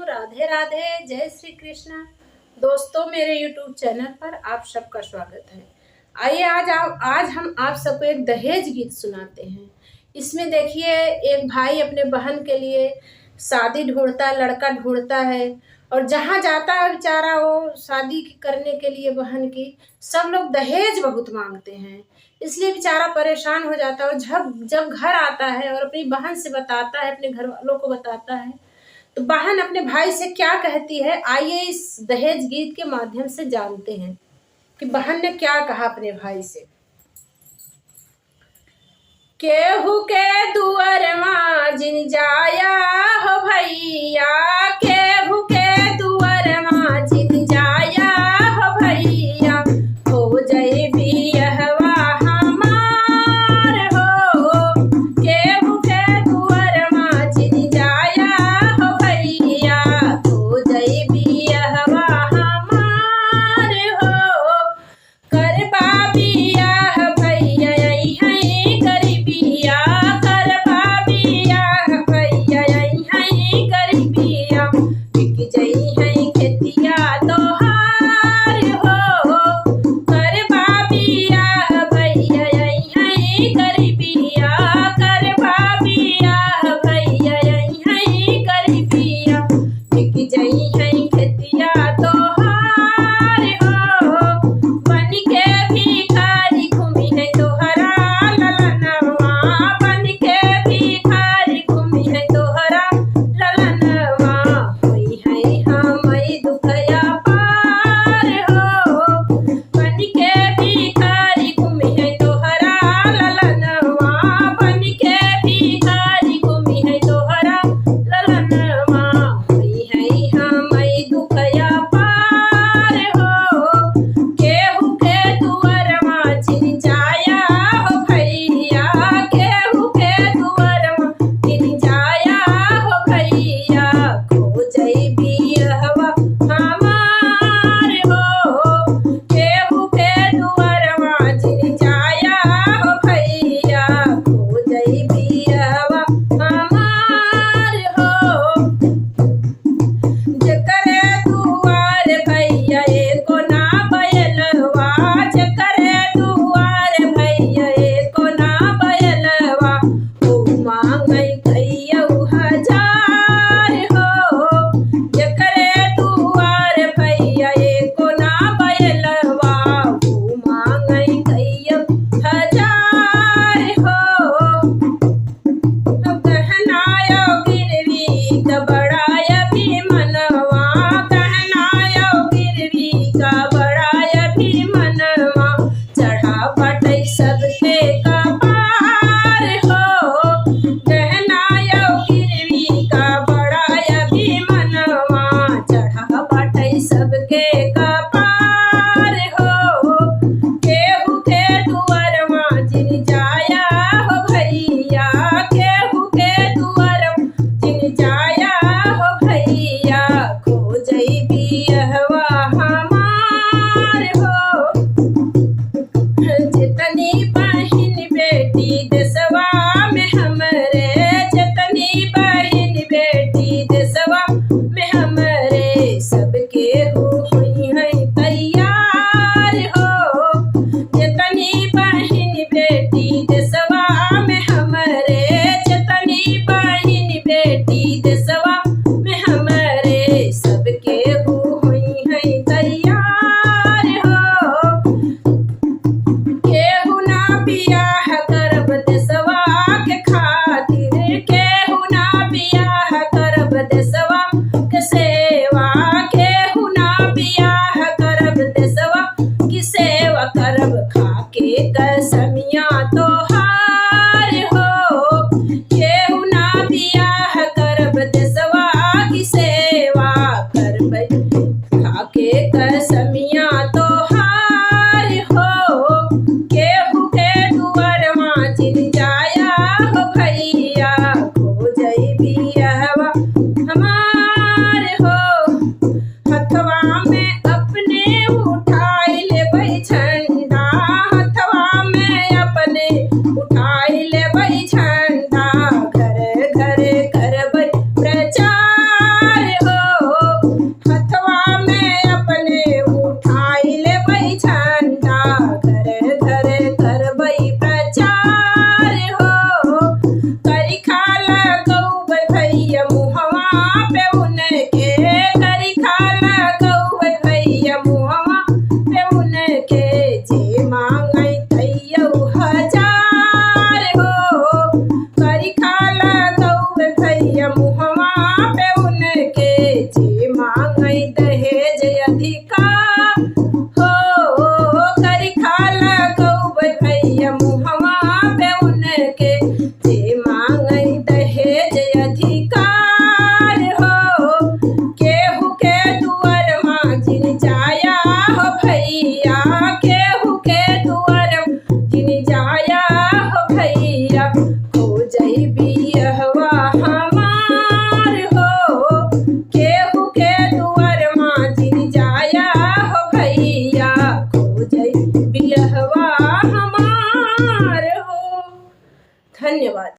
राधे राधे, जय श्री कृष्ण। दोस्तों, मेरे YouTube चैनल पर आप सबका स्वागत है। आइए आज हम आप सबको एक दहेज गीत सुनाते हैं। इसमें देखिए, एक भाई अपने बहन के लिए शादी ढूंढता है, लड़का ढूंढता है, और जहाँ जाता है बेचारा वो शादी करने के लिए बहन की, सब लोग दहेज बहुत मांगते हैं। इसलिए बेचारा परेशान हो जाता है। और जब घर आता है और अपनी बहन से बताता है, अपने घर वालों को बताता है, तो बहन अपने भाई से क्या कहती है, आइए इस दहेज गीत के माध्यम से जानते हैं कि बहन ने क्या कहा अपने भाई से। केहू के दुअरमा जिन जाया हो भैया, केहू के दुअरमा जिन जाया हो भैया, हो जय बियहवा हमार हो। केहू के दुअरमा जिन जाया हो भैया, हो जय बियहवा हमार हो। करबा बियाह भैया हैं गरीबिया, करबा बियाह भैया हैं गरीबिया, पे उनके करी खाला गौवे भैया मुहवा पे उनके जे मांगई तैयो हजार हो करी खाला गौवे भैया मुहवा पे उनके जे मांगई दहेज अधिकार हो करी खाला गौवे भैया मुहवा पे उनके जे मांगई दहेज अधिकार हो केहू के दुआर जिन जाया हो भैया केहू के दुआर जिन जाया हो भैया हो जई बियहवा हमार हो केहू के दुआर जिन जाया हो भैया हो जई बियहवा हमार हो। धन्यवाद।